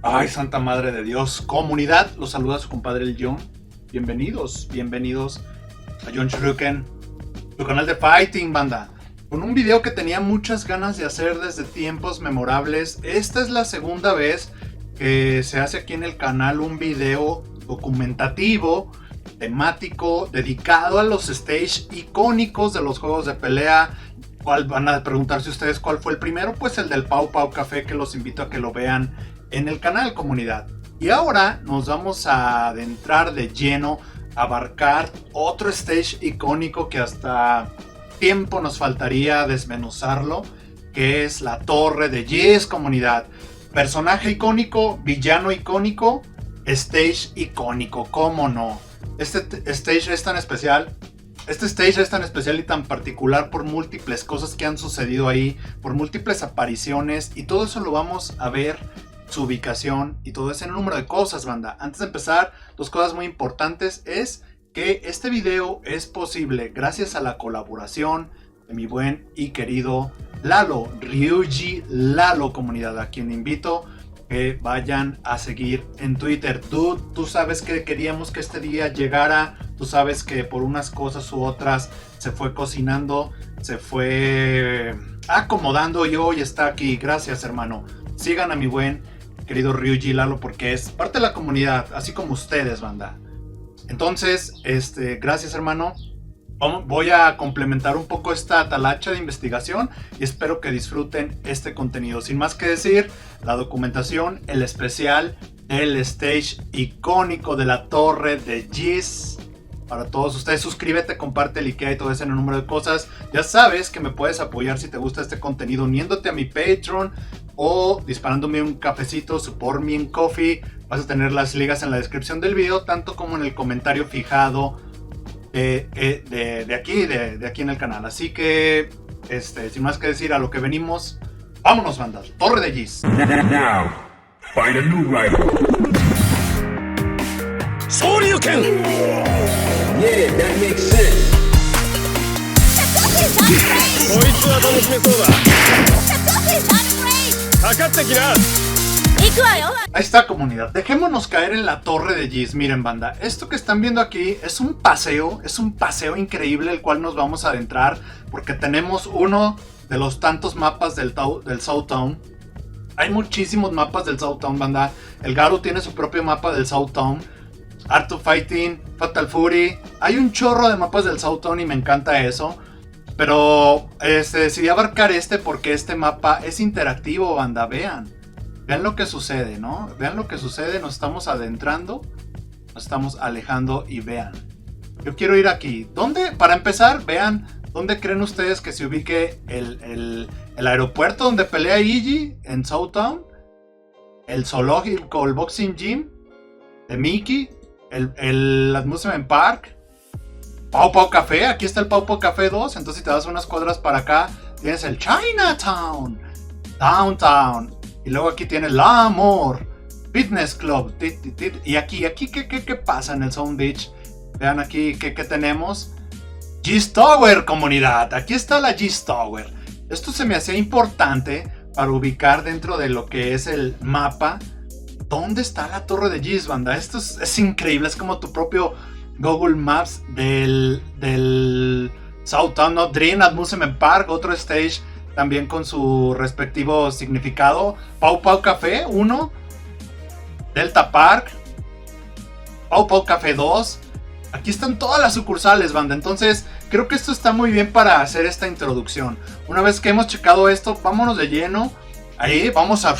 Ay, Santa Madre de Dios, comunidad, los saluda su compadre el John. Bienvenidos a John Shuriken, tu canal de Fighting, banda. Con un video que tenía muchas ganas de hacer desde tiempos memorables. Esta es la segunda vez que se hace aquí en el canal un video documentativo, temático, dedicado a los stage icónicos de los juegos de pelea. Van a preguntarse ustedes cuál fue el primero, pues el del Pau Pau Café, que los invito a que lo vean en el canal, comunidad. Y ahora nos vamos a adentrar de lleno a abarcar otro stage icónico que hasta tiempo nos faltaría desmenuzarlo, que es la Torre de Geass, comunidad. Personaje icónico, villano icónico, stage icónico, ¿cómo no? Este stage es tan especial y tan particular por múltiples cosas que han sucedido ahí, por múltiples apariciones, y todo eso lo vamos a ver, su ubicación y todo ese número de cosas, banda. Antes de empezar, dos cosas muy importantes es que este video es posible gracias a la colaboración de mi buen y querido Lalo, Ryuji Lalo, comunidad, a quien invito que vayan a seguir en Twitter. Tú sabes que queríamos que este día llegara, tú sabes que por unas cosas u otras se fue cocinando, se fue acomodando y hoy está aquí. Gracias, hermano. Sigan a mi buen querido Ryuji Lalo porque es parte de la comunidad, así como ustedes, banda. Entonces, gracias, hermano. Voy a complementar un poco esta talacha de investigación y espero que disfruten este contenido. Sin más que decir, la documentación, el especial, el stage icónico de la Torre de Geass. Para todos ustedes, suscríbete, comparte, likea y todo ese número de cosas. Ya sabes que me puedes apoyar si te gusta este contenido uniéndote a mi Patreon o disparándome un cafecito, support me en Coffee. Vas a tener las ligas en la descripción del video, tanto como en el comentario fijado de aquí en el canal. Así que, sin más que decir, a lo que venimos, vámonos, bandas. Torre de Geass. Now, find a new rival. Shoryuken! Yeah, that makes sense. Ahí está, comunidad. Dejémonos caer en la Torre de Geass. Miren, banda, esto que están viendo aquí es un paseo increíble el cual nos vamos a adentrar porque tenemos uno de los tantos mapas del South Town. Hay muchísimos mapas del South Town, banda. El Garou tiene su propio mapa del South Town. Art of Fighting, Fatal Fury. Hay un chorro de mapas del South Town y me encanta eso. Pero decidí abarcar porque este mapa es interactivo, banda. Vean lo que sucede, ¿no? Vean lo que sucede, nos estamos adentrando, nos estamos alejando y vean. Yo quiero ir aquí. ¿Dónde? Para empezar, vean dónde creen ustedes que se ubique el aeropuerto donde pelea Iggy en South Town. El zoológico, el boxing gym de Mickey. El Amusement Park. Pau Pau Café, aquí está el Pau Pau Café 2. Entonces si te vas unas cuadras para acá, tienes el Chinatown, Downtown. Y luego aquí tiene La Amor, Fitness Club. Y aquí ¿qué pasa en el Sound Beach? Vean aquí, ¿qué tenemos? Geass Tower, comunidad. Aquí está la Geass Tower. Esto se me hacía importante para ubicar dentro de lo que es el mapa. ¿Dónde está la Torre de Geass, banda? Esto es increíble. Es como tu propio Google Maps del South Town, ¿no? Dream Amusement Park, otro stage también con su respectivo significado. Pau Pau Café 1, Delta Park, Pau Pau Café 2. Aquí están todas las sucursales, banda. Entonces creo que esto está muy bien para hacer esta introducción. Una vez que hemos checado esto, vámonos de lleno. Ahí vamos a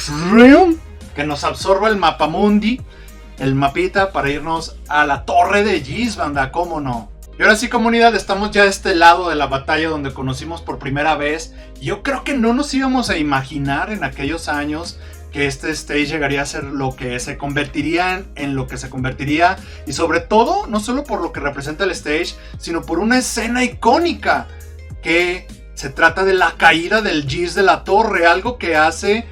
que nos absorba el mapamundi, el mapita, para irnos a la Torre de Geass, banda. ¿Cómo no? Y ahora sí, comunidad, estamos ya a este lado de la batalla donde conocimos por primera vez. Yo creo que no nos íbamos a imaginar en aquellos años que este stage llegaría a ser lo que se convertiría en lo que se convertiría. Y sobre todo, no solo por lo que representa el stage, sino por una escena icónica, que se trata de la caída del Geass de la torre. Algo que hace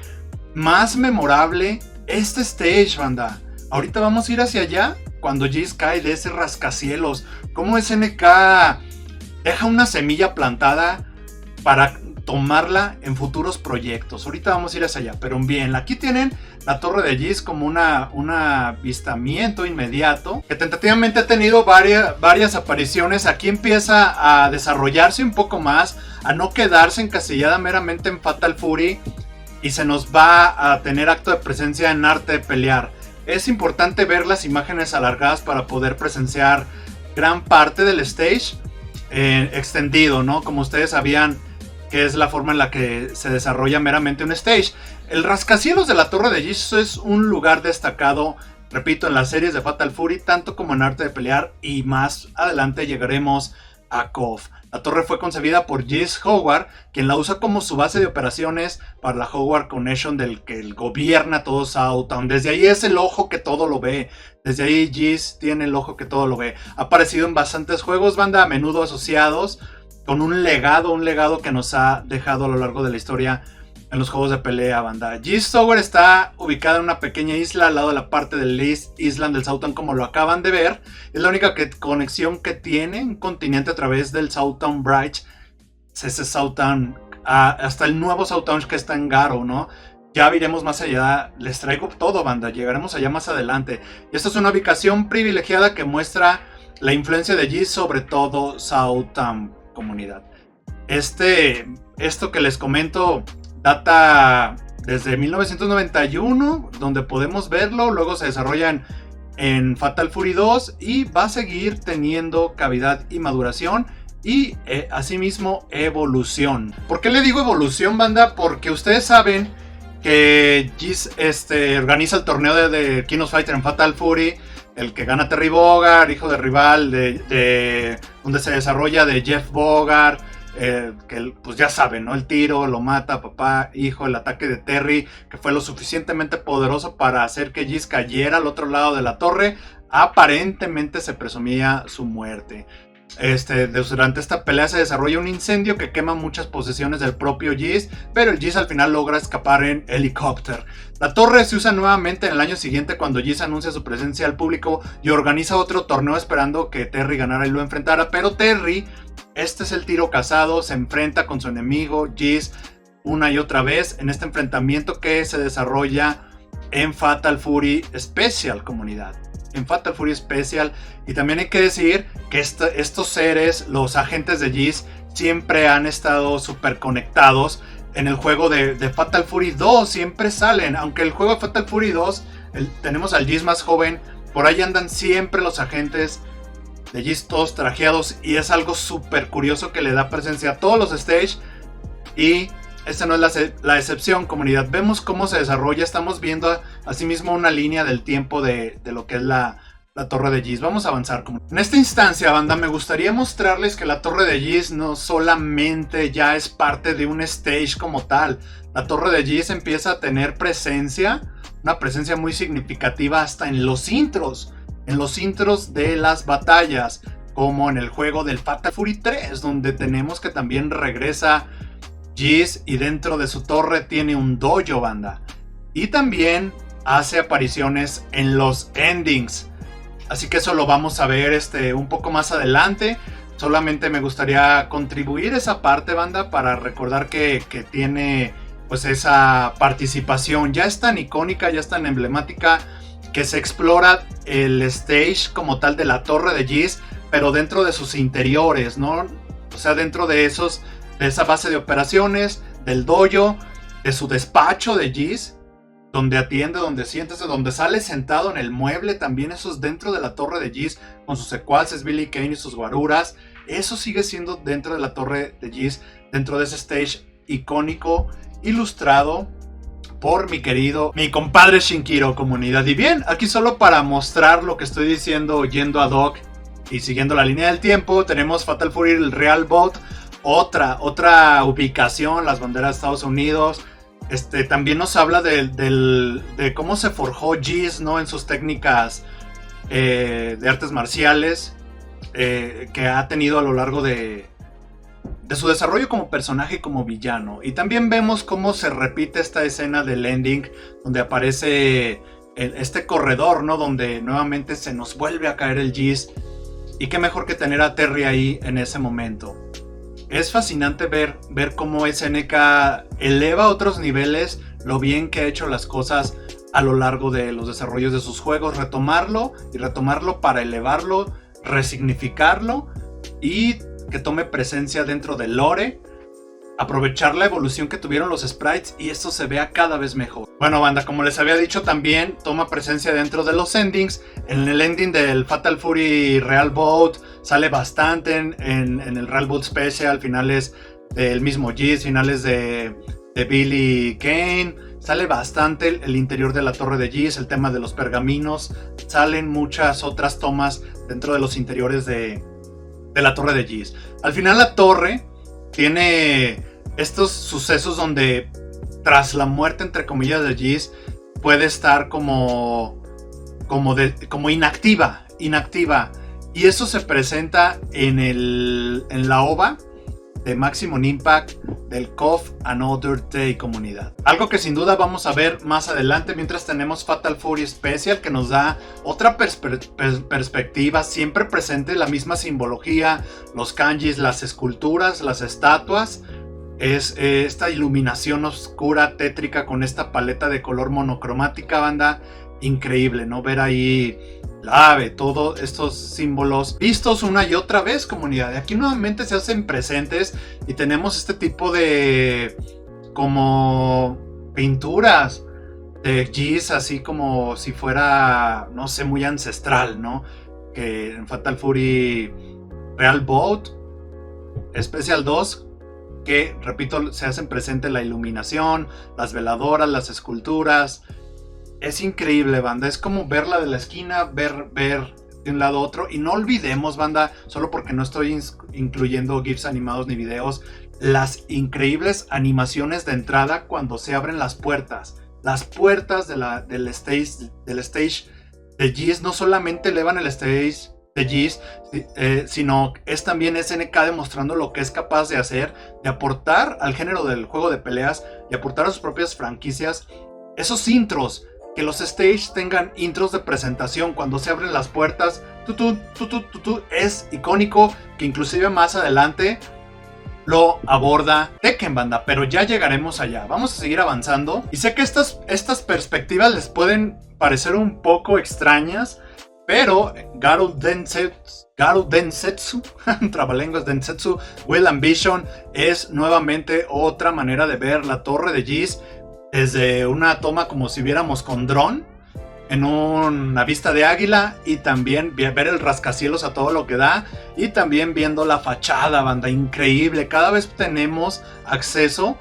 más memorable este stage, banda. Ahorita vamos a ir hacia allá cuando Geass cae de ese rascacielos. Cómo SNK deja una semilla plantada para tomarla en futuros proyectos. Ahorita vamos a ir hacia allá, pero bien, aquí tienen la torre de Geese como un avistamiento inmediato, que tentativamente ha tenido varias apariciones. Aquí empieza a desarrollarse un poco más, a no quedarse encasillada meramente en Fatal Fury, y se nos va a tener acto de presencia en arte de pelear. Es importante ver las imágenes alargadas para poder presenciar gran parte del stage extendido, ¿no? Como ustedes sabían, que es la forma en la que se desarrolla meramente un stage. El rascacielos de la Torre de Geese es un lugar destacado, repito, en las series de Fatal Fury, tanto como en arte de pelear, y más adelante llegaremos a KOF. La torre fue concebida por Geese Howard, quien la usa como su base de operaciones para la Howard Connection, del que gobierna todo Southtown. Desde ahí es el ojo que todo lo ve. Desde ahí Geese tiene el ojo que todo lo ve. Ha aparecido en bastantes juegos, banda, a menudo asociados con un legado que nos ha dejado a lo largo de la historia en los juegos de pelea, banda. Geese Tower está ubicada en una pequeña isla al lado de la parte del East Island del Southtown, como lo acaban de ver. Es la única conexión que tiene un continente a través del Southtown Bridge. Ese Southtown, hasta el nuevo Southtown que está en Garo, ¿no? Ya iremos más allá, les traigo todo, banda, llegaremos allá más adelante. Y esta es una ubicación privilegiada que muestra la influencia de Geese sobre todo Southtown, comunidad. Esto que les comento data desde 1991, donde podemos verlo. Luego se desarrolla en Fatal Fury 2 y va a seguir teniendo cavidad y maduración y asimismo evolución. ¿Por qué le digo evolución, banda? Porque ustedes saben que Geese organiza el torneo de King of Fighter en Fatal Fury, el que gana Terry Bogard, hijo de rival de donde se desarrolla de Jeff Bogard. Que pues ya saben, ¿no? El tiro lo mata papá, hijo, el ataque de Terry, que fue lo suficientemente poderoso para hacer que Geese cayera al otro lado de la torre. Aparentemente se presumía su muerte. Durante esta pelea se desarrolla un incendio que quema muchas posesiones del propio Geese, pero el Geese al final logra escapar en helicóptero. La torre se usa nuevamente en el año siguiente, cuando Geese anuncia su presencia al público y organiza otro torneo esperando que Terry ganara y lo enfrentara, pero Terry, este es el tiro casado, se enfrenta con su enemigo Geese una y otra vez en este enfrentamiento que se desarrolla en Fatal Fury Special, comunidad. En Fatal Fury Special. Y también hay que decir que estos seres, los agentes de Geese, siempre han estado súper conectados. En el juego de Fatal Fury 2 siempre salen, aunque el juego de Fatal Fury 2 tenemos al Geese más joven, por ahí andan siempre los agentes de Geese todos trajeados, y es algo súper curioso que le da presencia a todos los stages. Y esta no es la excepción, comunidad. Vemos cómo se desarrolla, estamos viendo asimismo una línea del tiempo de lo que es la torre de Geese. Vamos a avanzar. En esta instancia, banda, me gustaría mostrarles que la torre de Geese no solamente ya es parte de un stage como tal. La torre de Geese empieza a tener presencia, una presencia muy significativa hasta en los intros de las batallas, como en el juego del Fatal Fury 3, donde tenemos que también regresa Geese y dentro de su torre tiene un dojo, banda. Y también hace apariciones en los endings. Así que eso lo vamos a ver un poco más adelante. Solamente me gustaría contribuir esa parte, banda, para recordar que tiene pues esa participación. Ya es tan icónica, ya es tan emblemática, que se explora el stage como tal de la torre de Geese, pero dentro de sus interiores, ¿no? O sea, dentro de esa base de operaciones, del dojo, de su despacho de Geese, donde atiende, donde siéntese, donde sale sentado en el mueble. También eso es dentro de la torre de Geese, con sus secuaces Billy Kane y sus guaruras. Eso sigue siendo dentro de la torre de Geese, dentro de ese stage icónico, ilustrado por mi compadre Shinkiro, comunidad. Y bien, aquí solo para mostrar lo que estoy diciendo, yendo ad hoc y siguiendo la línea del tiempo, tenemos Fatal Fury, el Real Boat, otra ubicación, las banderas de Estados Unidos. También nos habla de cómo se forjó Geese, ¿no? En sus técnicas de artes marciales que ha tenido a lo largo de su desarrollo como personaje y como villano. Y también vemos cómo se repite esta escena del ending, donde aparece este corredor, ¿no? Donde nuevamente se nos vuelve a caer el Geese. Y qué mejor que tener a Terry ahí en ese momento. es fascinante ver cómo SNK eleva a otros niveles lo bien que ha hecho las cosas a lo largo de los desarrollos de sus juegos, retomarlo para elevarlo, resignificarlo y que tome presencia dentro del lore, aprovechar la evolución que tuvieron los sprites y esto se vea cada vez mejor. Bueno, banda, como les había dicho, también toma presencia dentro de los endings. En el ending del Fatal Fury Real Boat sale bastante, en el Real Boat Special, finales del mismo Geese, finales de Billy Kane, sale bastante el interior de la torre de Geese, el tema de los pergaminos, salen muchas otras tomas dentro de los interiores de la torre de Geese. Al final la torre tiene estos sucesos donde tras la muerte entre comillas de Geese puede estar como inactiva, y eso se presenta en la OVA de Maximum Impact del KOF Another Day, comunidad. Algo que sin duda vamos a ver más adelante, mientras tenemos Fatal Fury Special, que nos da otra perspectiva, siempre presente la misma simbología, los kanjis, las esculturas, las estatuas. Es esta iluminación oscura, tétrica, con esta paleta de color monocromática, banda. Increíble, ¿no? Ver ahí la ave, todos estos símbolos vistos una y otra vez, comunidad. Y aquí nuevamente se hacen presentes y tenemos este tipo de como pinturas de Geese, así como si fuera, no sé, muy ancestral, ¿no? Que en Fatal Fury Real Boat Special 2, que repito, se hacen presente la iluminación, las veladoras, las esculturas. Es increíble, banda, es como verla de la esquina, ver de un lado a otro. Y no olvidemos, banda, solo porque no estoy incluyendo GIFs animados ni videos, las increíbles animaciones de entrada cuando se abren las puertas. Las puertas del stage de Geese no solamente elevan el stage de Geese, sino es también SNK demostrando lo que es capaz de hacer, de aportar al género del juego de peleas y aportar a sus propias franquicias esos intros. Que los stage tengan intros de presentación cuando se abren las puertas. Es icónico, que inclusive más adelante lo aborda Tekken, banda. Pero ya llegaremos allá. Vamos a seguir avanzando. Y sé que estas perspectivas les pueden parecer un poco extrañas, pero Garou Densetsu Trabalenguas Densetsu Will Ambition es nuevamente otra manera de ver la torre de Geese desde una toma como si viéramos con dron, en una vista de águila, y también ver el rascacielos a todo lo que da, y también viendo la fachada, banda, increíble. Cada vez tenemos acceso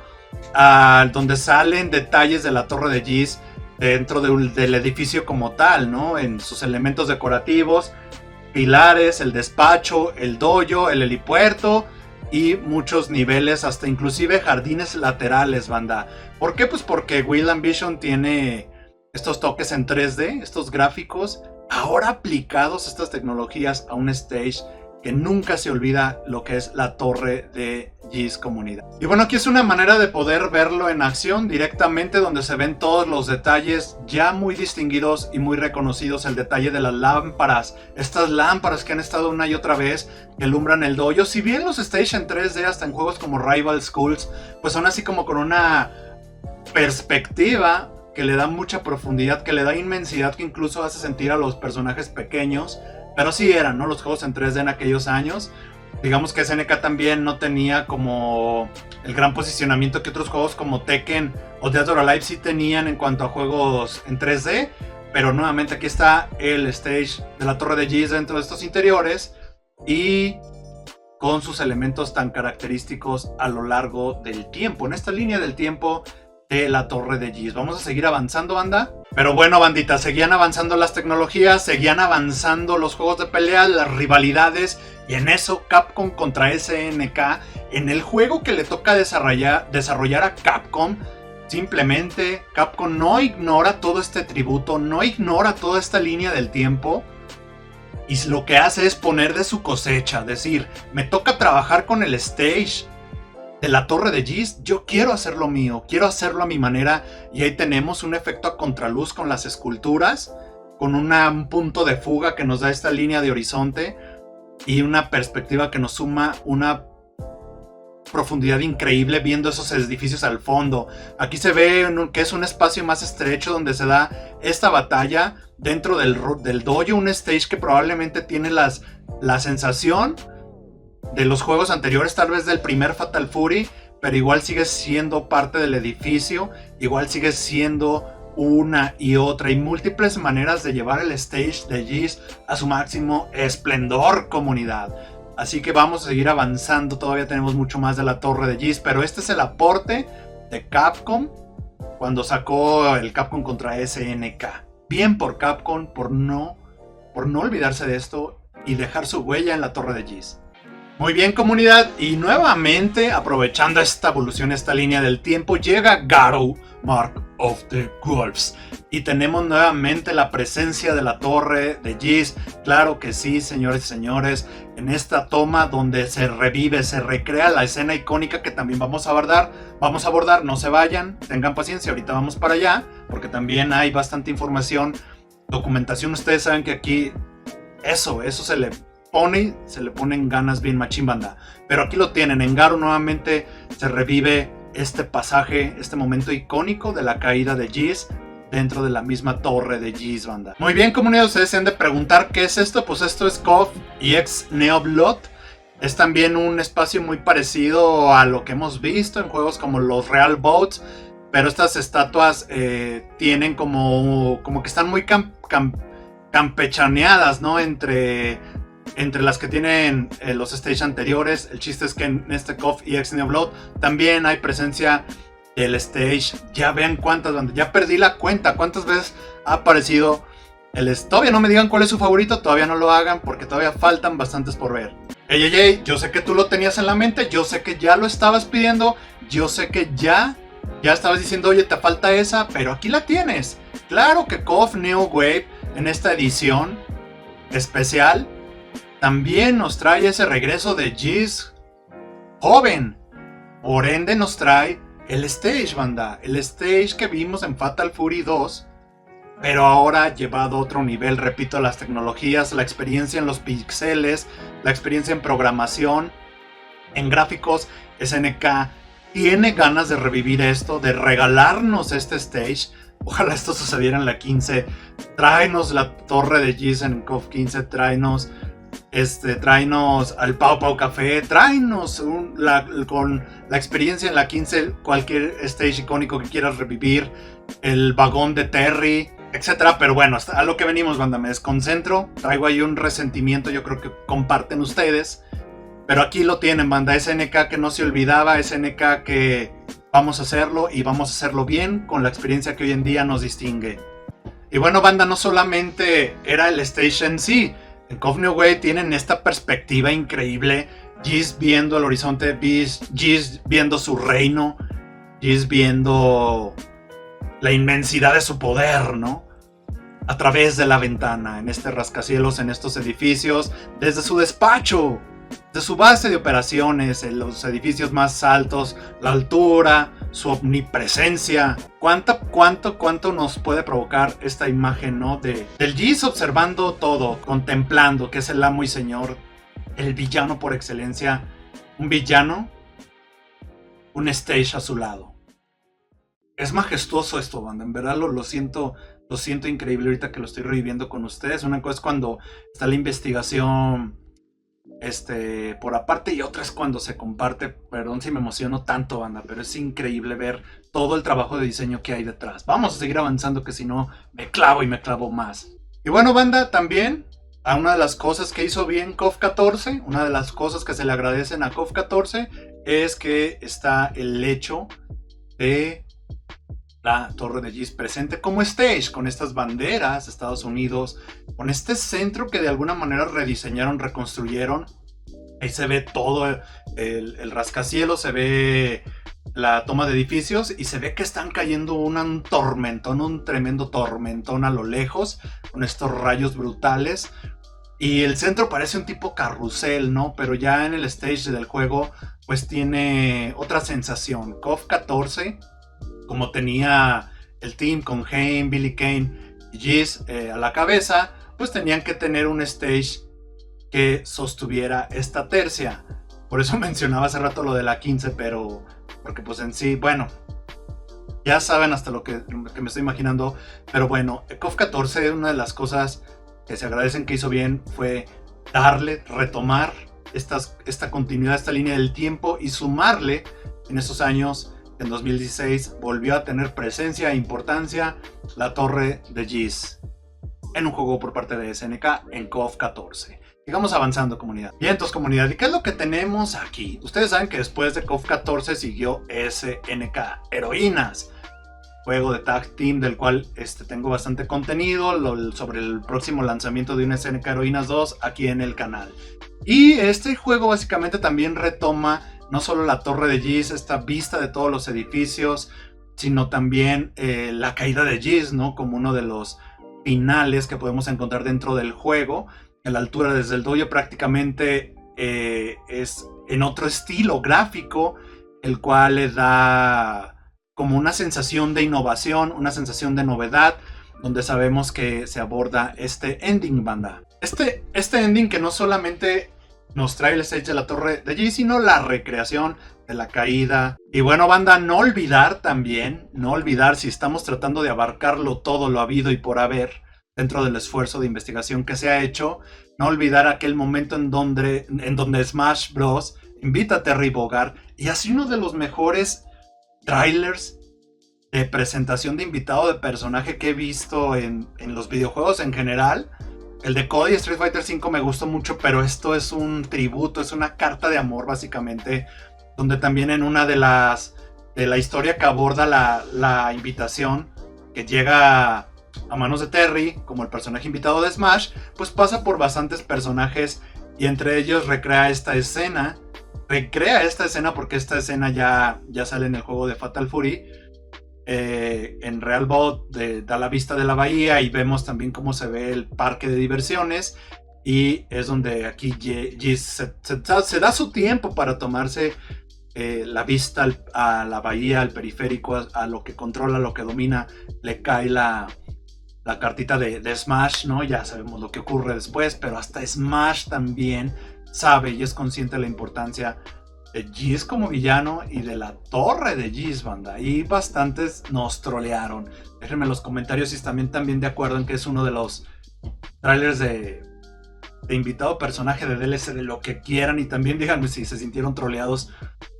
a donde salen detalles de la torre de Geese dentro del edificio como tal, ¿no? En sus elementos decorativos, pilares, el despacho, el dojo, el helipuerto y muchos niveles, hasta inclusive jardines laterales, banda. ¿Por qué? Pues porque Will Ambition tiene estos toques en 3D, estos gráficos, ahora aplicados estas tecnologías a un stage que nunca se olvida lo que es la torre de Geese, comunidad. Y bueno, aquí es una manera de poder verlo en acción directamente, donde se ven todos los detalles ya muy distinguidos y muy reconocidos. El detalle de las lámparas, estas lámparas que han estado una y otra vez, que alumbran el dojo. Si bien los stage en 3D, hasta en juegos como Rival Schools, pues son así como con una perspectiva que le da mucha profundidad, que le da inmensidad, que incluso hace sentir a los personajes pequeños. Pero sí eran, ¿no?, los juegos en 3D en aquellos años. Digamos que SNK también no tenía como el gran posicionamiento que otros juegos como Tekken o Dead or Alive sí tenían en cuanto a juegos en 3D. Pero nuevamente aquí está el stage de la torre de Geese dentro de estos interiores, y con sus elementos tan característicos a lo largo del tiempo, en esta línea del tiempo de la torre de Geese. Vamos a seguir avanzando, banda. Pero bueno, bandita, seguían avanzando las tecnologías, seguían avanzando los juegos de pelea, las rivalidades, y en eso Capcom contra SNK, en el juego que le toca desarrollar a Capcom. Simplemente Capcom no ignora todo este tributo, no ignora toda esta línea del tiempo, y lo que hace es poner de su cosecha, decir, me toca trabajar con el stage de la torre de Geese, yo quiero hacerlo mío, quiero hacerlo a mi manera. Y ahí tenemos un efecto a contraluz con las esculturas, con un punto de fuga que nos da esta línea de horizonte, y una perspectiva que nos suma una profundidad increíble viendo esos edificios al fondo. Aquí se ve que es un espacio más estrecho donde se da esta batalla dentro del dojo, un stage que probablemente tiene la sensación de los juegos anteriores, tal vez del primer Fatal Fury, pero igual sigue siendo parte del edificio, igual sigue siendo una y otra y múltiples maneras de llevar el stage de Ys a su máximo esplendor, comunidad. Así que vamos a seguir avanzando, todavía tenemos mucho más de la torre de Ys, pero este es el aporte de Capcom cuando sacó el Capcom contra SNK. Bien por Capcom por no olvidarse de esto y dejar su huella en la torre de Ys. Muy bien, comunidad, y nuevamente aprovechando esta evolución, esta línea del tiempo, llega Garou, Mark of the Wolves, y tenemos nuevamente la presencia de la torre de Ys. Claro que sí, señores y señores, en esta toma donde se revive, se recrea la escena icónica que también vamos a abordar, no se vayan, tengan paciencia, ahorita vamos para allá, porque también hay bastante información, documentación. Ustedes saben que aquí eso se le ponen ganas bien machín, banda. Pero aquí lo tienen, en Garou nuevamente se revive este pasaje, este momento icónico de la caída de Ys dentro de la misma torre de Ys, banda. Muy bien, comunidad, ustedes se han de preguntar qué es esto. Pues esto es KOF EX Neoblood. Es también un espacio muy parecido a lo que hemos visto en juegos como los Real Boats, pero estas estatuas tienen como que están muy campechaneadas, ¿no? Entre las que tienen los stages anteriores. El chiste es que en este KOF EX Neoblood también hay presencia del stage. Ya vean cuántas, ya perdí la cuenta, cuántas veces ha aparecido el todavía no me digan cuál es su favorito, todavía no lo hagan porque todavía faltan bastantes por ver. Ey, yo sé que tú lo tenías en la mente, yo sé que ya lo estabas pidiendo, yo sé que ya estabas diciendo, oye, te falta esa, pero aquí la tienes. Claro que KOF Neo Wave en esta edición especial también nos trae ese regreso de Ys joven. Por ende nos trae el stage, banda. El stage que vimos en Fatal Fury 2. Pero ahora llevado a otro nivel. Repito, las tecnologías, la experiencia en los píxeles, la experiencia en programación, en gráficos. SNK tiene ganas de revivir esto, de regalarnos este stage. Ojalá esto sucediera en la 15. Tráenos la torre de Ys en KOF 15. Tráenos al Pau Pau Café, tráenos con la experiencia en la 15, cualquier stage icónico que quieras revivir, el vagón de Terry, etcétera. Pero bueno, a lo que venimos, banda, me desconcentro, traigo ahí un resentimiento, yo creo que comparten ustedes, pero aquí lo tienen, banda. SNK que no se olvidaba, SNK que vamos a hacerlo y vamos a hacerlo bien con la experiencia que hoy en día nos distingue. Y bueno, banda, no solamente era el stage en sí. En KOF Neo Wave tienen esta perspectiva increíble. Ys viendo el horizonte, Ys viendo su reino, Ys viendo la inmensidad de su poder, ¿no? A través de la ventana, en este rascacielos, en estos edificios, desde su despacho, de su base de operaciones, en los edificios más altos, la altura, su omnipresencia. ¿Cuánto nos puede provocar esta imagen, ¿no? Del Ys observando todo, contemplando, que es el amo y señor, el villano por excelencia. Un villano, un stage a su lado. Es majestuoso esto, banda. En verdad lo siento increíble ahorita que lo estoy reviviendo con ustedes. Una cosa es cuando está la investigación por aparte, y otra es cuando se comparte. Perdón si me emociono tanto, banda, pero es increíble ver todo el trabajo de diseño que hay detrás. Vamos a seguir avanzando, que si no me clavo más. Y bueno, banda, también a una de las cosas que hizo bien KOF 14, una de las cosas que se le agradecen a KOF 14 es que está el hecho de la torre de Ys presente como stage, con estas banderas de Estados Unidos, con este centro que de alguna manera rediseñaron, reconstruyeron. Ahí se ve todo el rascacielos, se ve la toma de edificios y se ve que están cayendo un tormentón, un tremendo tormentón a lo lejos, con estos rayos brutales. Y el centro parece un tipo carrusel, ¿no? Pero ya en el stage del juego pues tiene otra sensación. KOF 14, como tenía el team con Hayne, Billy Kane y Ys a la cabeza, pues tenían que tener un stage que sostuviera esta tercia. Por eso mencionaba hace rato lo de la 15, pero porque pues en sí, bueno, ya saben hasta lo que me estoy imaginando. Pero bueno, KOF 14, una de las cosas que se agradecen que hizo bien fue retomar esta continuidad, esta línea del tiempo y sumarle en esos años. En 2016 volvió a tener presencia e importancia la Torre de Giz en un juego por parte de SNK en KOF 14. Sigamos avanzando, comunidad. Bien, entonces, comunidad, ¿y qué es lo que tenemos aquí? Ustedes saben que después de KOF 14 siguió SNK Heroínas, juego de tag team del cual tengo bastante contenido sobre el próximo lanzamiento de un SNK Heroínas 2 aquí en el canal. Y este juego básicamente también retoma no solo la Torre de Giz, esta vista de todos los edificios, sino también la caída de Giz, ¿no? Como uno de los finales que podemos encontrar dentro del juego. A la altura desde el dojo prácticamente es en otro estilo gráfico, el cual le da como una sensación de innovación, una sensación de novedad, donde sabemos que se aborda este ending, banda. Este ending que no solamente nos trae el stage de la Torre de Giz, sino la recreación de la caída. Y bueno, banda, no olvidar si estamos tratando de abarcarlo todo lo habido y por haber dentro del esfuerzo de investigación que se ha hecho, no olvidar aquel momento en donde Smash Bros. Invita a Terry Bogard y hace uno de los mejores trailers de presentación de invitado de personaje que he visto en los videojuegos en general. El de Cody Street Fighter V me gustó mucho, pero esto es un tributo, es una carta de amor básicamente, donde también en una de la historia que aborda la invitación que llega a manos de Terry como el personaje invitado de Smash, pues pasa por bastantes personajes y entre ellos recrea esta escena porque esta escena ya sale en el juego de Fatal Fury. En Real Bot da la vista de la bahía y vemos también cómo se ve el parque de diversiones, y es donde aquí Giz se da su tiempo para tomarse la vista a la bahía, al periférico, a lo que controla, lo que domina. Le cae la cartita de Smash, ¿no? Ya sabemos lo que ocurre después, pero hasta Smash también sabe y es consciente de la importancia de Giz como villano y de la Torre de Giz, banda. Y bastantes nos trolearon. Déjenme en los comentarios si están también de acuerdo en que es uno de los trailers de invitado personaje de DLC, de lo que quieran. Y también díganme si se sintieron troleados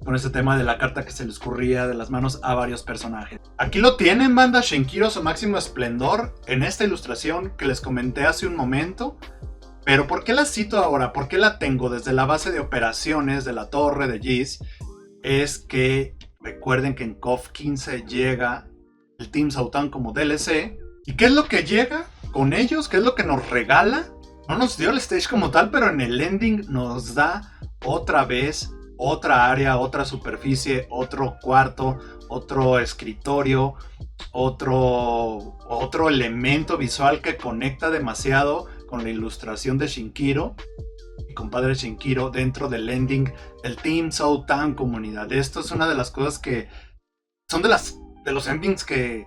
con ese tema de la carta que se les escurría de las manos a varios personajes. Aquí lo tienen, banda, Shenkiro su máximo esplendor en esta ilustración que les comenté hace un momento. Pero ¿por qué la cito ahora? ¿Por qué la tengo desde la base de operaciones de la Torre de Giz? Es que recuerden que en KOF 15 llega el Team Sautan como DLC. ¿Y qué es lo que llega con ellos? ¿Qué es lo que nos regala? No nos dio el stage como tal, pero en el ending nos da otra vez otra área, otra superficie, otro cuarto, otro escritorio, otro elemento visual que conecta demasiado con la ilustración de Shenkiro y compadre Shenkiro dentro del ending del Team Sautan, comunidad. Esto es una de las cosas que son de los endings que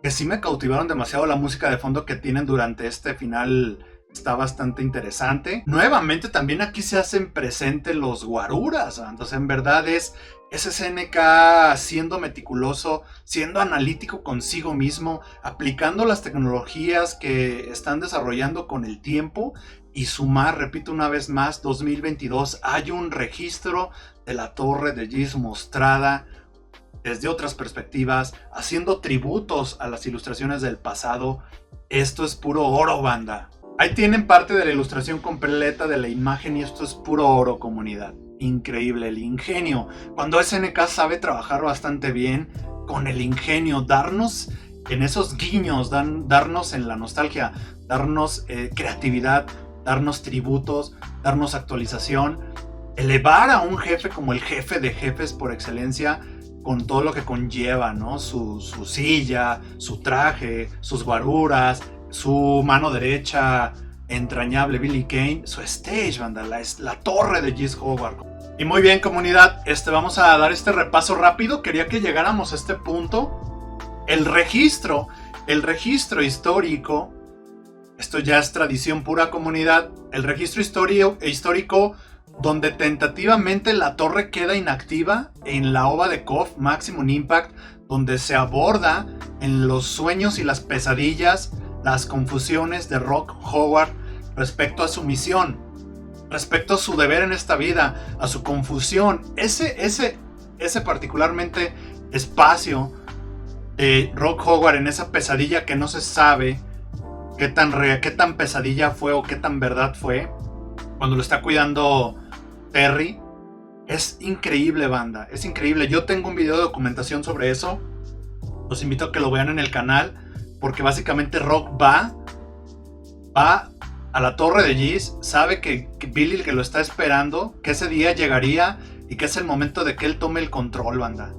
sí me cautivaron demasiado. La música de fondo que tienen durante este final está bastante interesante. Nuevamente también aquí se hacen presentes los guaruras, entonces en verdad es SNK siendo meticuloso, siendo analítico consigo mismo, aplicando las tecnologías que están desarrollando con el tiempo. Y sumar, repito una vez más, 2022 hay un registro de la Torre de Giz mostrada desde otras perspectivas, haciendo tributos a las ilustraciones del pasado. Esto es puro oro, banda. Ahí tienen parte de la ilustración completa de la imagen y esto es puro oro, comunidad. Increíble el ingenio. Cuando SNK sabe trabajar bastante bien con el ingenio, darnos en esos guiños, darnos en la nostalgia, darnos creatividad, darnos tributos, darnos actualización, elevar a un jefe como el jefe de jefes por excelencia, con todo lo que conlleva, ¿no? Su silla, su traje, sus guaruras, su mano derecha entrañable Billy Kane, su stage, banda, la Torre de Giz Howard. Y muy bien, comunidad, vamos a dar este repaso rápido. Quería que llegáramos a este punto. El registro histórico, esto ya es tradición pura, comunidad. El registro histórico donde tentativamente la torre queda inactiva en la OVA de KOF Maximum Impact, donde se aborda en los sueños y las pesadillas las confusiones de Rock Howard respecto a su misión, respecto a su deber en esta vida, a su confusión. Ese particularmente espacio de Rock Howard en esa pesadilla que no se sabe qué tan pesadilla fue o qué tan verdad fue, cuando lo está cuidando Terry, es increíble, banda, es increíble. Yo tengo un video de documentación sobre eso, los invito a que lo vean en el canal, porque básicamente Rock va a la torre de Geese, sabe que Billy que lo está esperando, que ese día llegaría y que es el momento de que él tome el control, banda.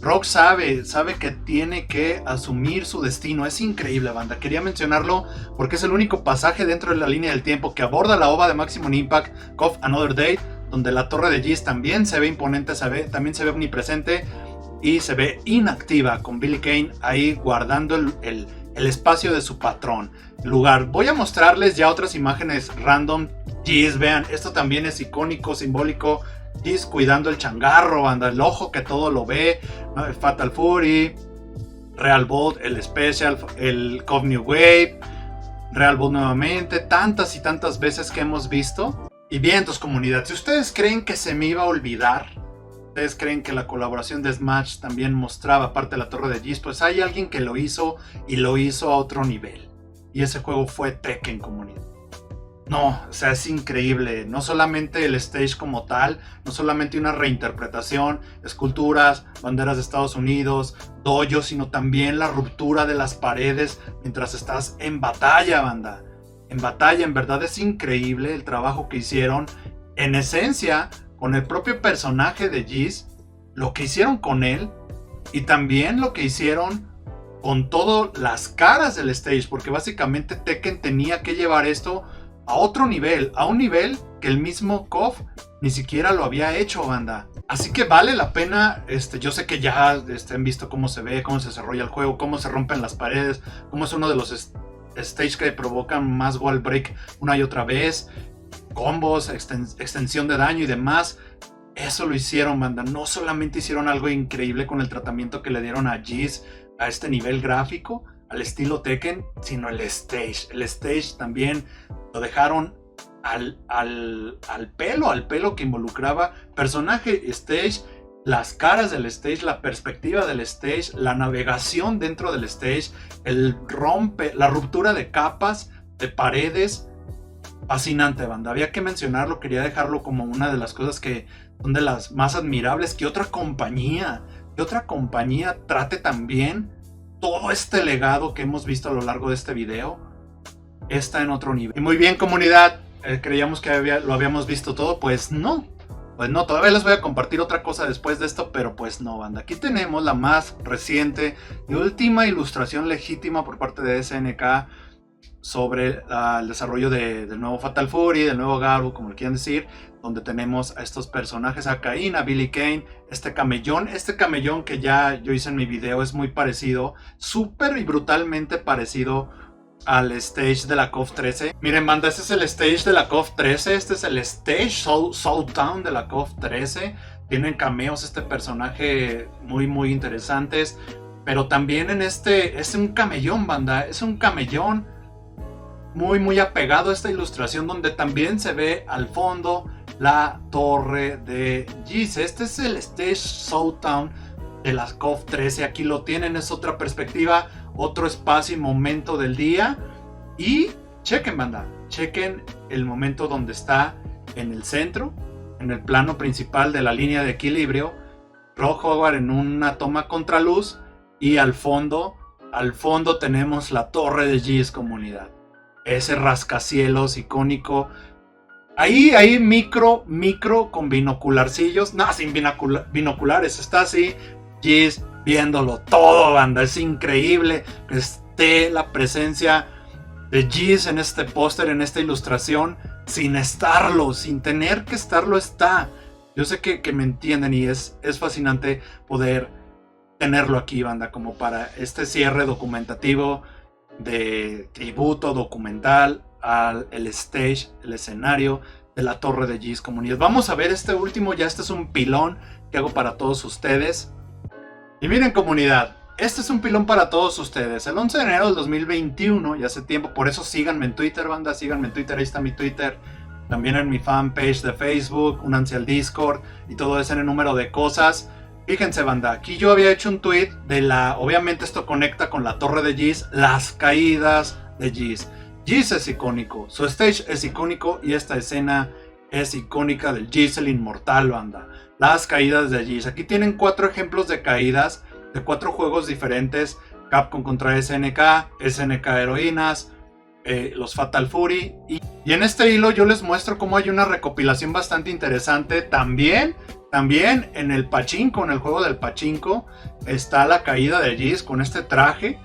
Rock sabe que tiene que asumir su destino. Es increíble, banda. Quería mencionarlo porque es el único pasaje dentro de la línea del tiempo que aborda la OVA de Maximum Impact, KOF Another Day, donde la torre de Geese también se ve imponente, también se ve omnipresente y se ve inactiva, con Billy Kane ahí guardando el espacio de su patrón, lugar. Voy a mostrarles ya otras imágenes random. Geese, vean, esto también es icónico, simbólico. Geese cuidando el changarro, banda, el ojo que todo lo ve, ¿no? El Fatal Fury, Real Bolt, el Special, el KOF New Wave, Real Bolt nuevamente, tantas y tantas veces que hemos visto. Y bien, entonces, comunidad, si ustedes creen que se me iba a olvidar, ustedes creen que la colaboración de Smash también mostraba parte de la torre de Geese, pues hay alguien que lo hizo y lo hizo a otro nivel. Y ese juego fue Tekken, comunidad. No, o sea, es increíble. No solamente el stage como tal, no solamente una reinterpretación, esculturas, banderas de Estados Unidos, dojo, sino también la ruptura de las paredes mientras estás en batalla, banda. En batalla, en verdad es increíble el trabajo que hicieron. En esencia, con el propio personaje de Geese, lo que hicieron con él y también lo que hicieron con todas las caras del stage, porque básicamente Tekken tenía que llevar esto a otro nivel, a un nivel que el mismo KOF ni siquiera lo había hecho, banda. Así que vale la pena. Yo sé que ya han visto cómo se ve, cómo se desarrolla el juego, cómo se rompen las paredes, cómo es uno de los stages que provocan más wall break una y otra vez, combos, extensión de daño y demás. Eso lo hicieron, banda. No solamente hicieron algo increíble con el tratamiento que le dieron a Geese a este nivel gráfico, al estilo Tekken, sino el stage. El stage también lo dejaron al pelo que involucraba personaje, stage, las caras del stage, la perspectiva del stage, la navegación dentro del stage, la ruptura de capas, de paredes. Fascinante, banda. Había que mencionarlo, quería dejarlo como una de las cosas que son de las más admirables, que otra compañía trate también todo este legado que hemos visto a lo largo de este video. Está en otro nivel. Y muy bien, comunidad, creíamos que lo habíamos visto todo. Pues no, todavía les voy a compartir otra cosa después de esto, pero pues no, banda. Aquí tenemos la más reciente y última ilustración legítima por parte de SNK sobre el desarrollo del nuevo Fatal Fury, del nuevo Garou, como le quieran decir, donde tenemos a estos personajes, a Cain, a Billy Kane, este camellón que ya yo hice en mi video, es muy parecido, súper y brutalmente parecido al stage de la KOF 13. Miren, banda, este es el stage de la KOF 13, este es el stage Showdown de la KOF 13. Tienen cameos este personaje muy muy interesantes, pero también en es un camellón, banda, es un camellón muy muy apegado a esta ilustración, donde también se ve al fondo la torre de Geese. Este es el stage Showdown de la KOF 13. Aquí lo tienen, es otra perspectiva, otro espacio y momento del día. Y chequen, banda, chequen el momento donde está en el centro, en el plano principal de la línea de equilibrio, Rock Howard en una toma contraluz, y al fondo tenemos la torre de Geese, comunidad. Ese rascacielos icónico. Ahí micro con binocularcillos. No, sin binoculares. Está así Geese viéndolo todo, banda. Es increíble que esté la presencia de Geese en este póster, en esta ilustración, sin tener que estarlo, está. Yo sé que me entienden, y es fascinante poder tenerlo aquí, banda, como para este cierre documentativo de tributo documental al el stage, el escenario de la Torre de Giz, comunidad. Vamos a ver este último, ya este es un pilón que hago para todos ustedes. Y miren, comunidad, este es un pilón para todos ustedes. El 11 de enero del 2021, ya hace tiempo, por eso síganme en Twitter, banda, síganme en Twitter, ahí está mi Twitter. También en mi fanpage de Facebook, únanse al Discord y todo ese número de cosas. Fíjense, banda, aquí yo había hecho un tweet de obviamente esto conecta con la Torre de Giz, las caídas de Giz. Giz es icónico, su stage es icónico y esta escena es icónica del Giz el Inmortal, banda. Las caídas de Giz. Aquí tienen 4 ejemplos de caídas de 4 juegos diferentes. Capcom contra SNK, SNK Heroínas, los Fatal Fury. Y en este hilo yo les muestro cómo hay una recopilación bastante interesante. También en el Pachinko, en el juego del Pachinko, está la caída de Giz con este traje.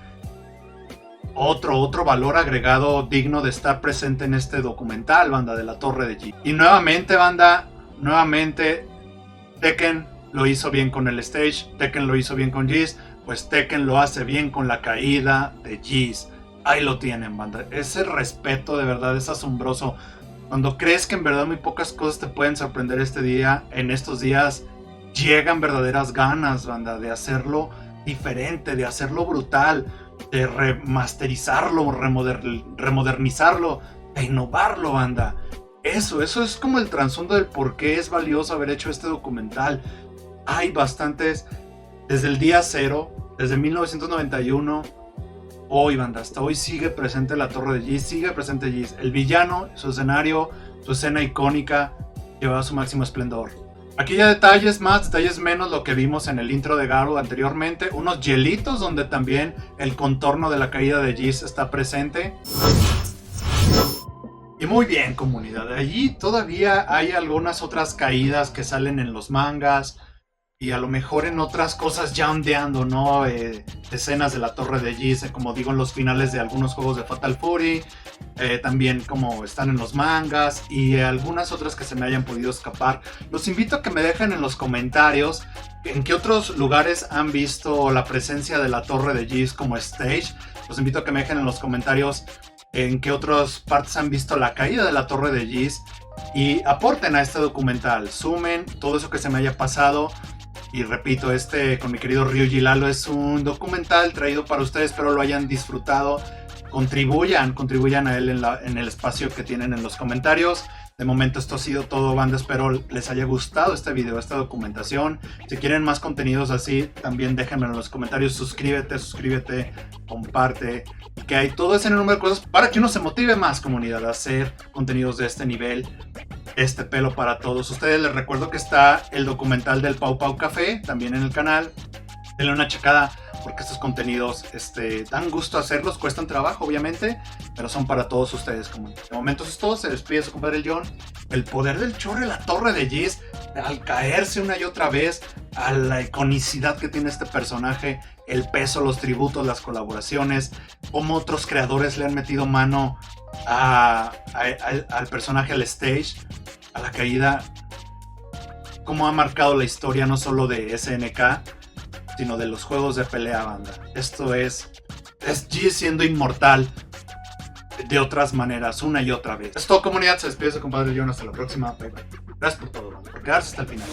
Otro valor agregado digno de estar presente en este documental, banda, de la Torre de Giz. Y nuevamente, banda, Tekken lo hizo bien con el stage, Tekken lo hizo bien con Giz, pues Tekken lo hace bien con la caída de Giz. Ahí lo tienen, banda. Ese respeto de verdad es asombroso. Cuando crees que en verdad muy pocas cosas te pueden sorprender este día, en estos días llegan verdaderas ganas, banda, de hacerlo diferente, de hacerlo brutal, de remasterizarlo, remodernizarlo, de innovarlo, banda. Eso es como el trasfondo del por qué es valioso haber hecho este documental. Hay bastantes, desde el día 0, desde 1991, hoy, banda, hasta hoy sigue presente la Torre de Giz, sigue presente Giz. El villano, su escenario, su escena icónica, lleva a su máximo esplendor. Aquí ya detalles más, detalles menos, lo que vimos en el intro de Garou anteriormente. Unos hielitos donde también el contorno de la caída de Giz está presente. Y muy bien, comunidad. Allí todavía hay algunas otras caídas que salen en los mangas. Y a lo mejor en otras cosas ya ondeando, ¿no? Escenas de la Torre de Giz, como digo, en los finales de algunos juegos de Fatal Fury. También como están en los mangas. Y algunas otras que se me hayan podido escapar. Los invito a que me dejen en los comentarios en qué otros lugares han visto la presencia de la Torre de Giz como stage. Los invito a que me dejen en los comentarios en qué otras partes han visto la caída de la Torre de Giz. Y aporten a este documental. Sumen todo eso que se me haya pasado. Y repito, con mi querido Ryuji Lalo es un documental traído para ustedes, espero lo hayan disfrutado. Contribuyan a él en el espacio que tienen en los comentarios. De momento esto ha sido todo, banda, espero les haya gustado este video, esta documentación. Si quieren más contenidos así, también déjenme en los comentarios, suscríbete, comparte. Que hay todo ese número de cosas para que uno se motive más, comunidad, a hacer contenidos de este nivel. Este pelo para todos ustedes. Les recuerdo que está el documental del Pau Pau Café también en el canal. Denle una checada porque estos contenidos dan gusto hacerlos, cuestan trabajo obviamente, pero son para todos ustedes. De momento eso es todo, se despide su compadre el John. El poder del chorre, la Torre de Giz, al caerse una y otra vez, a la iconicidad que tiene este personaje, el peso, los tributos, las colaboraciones, cómo otros creadores le han metido mano al personaje, al stage, a la caída, cómo ha marcado la historia no solo de SNK, sino de los juegos de pelea, banda. Esto es Giz siendo inmortal de otras maneras, una y otra vez. Es todo, comunidad, se despide su compadre John, hasta la próxima, bye bye. Gracias por todo, banda, por quedarse hasta el final.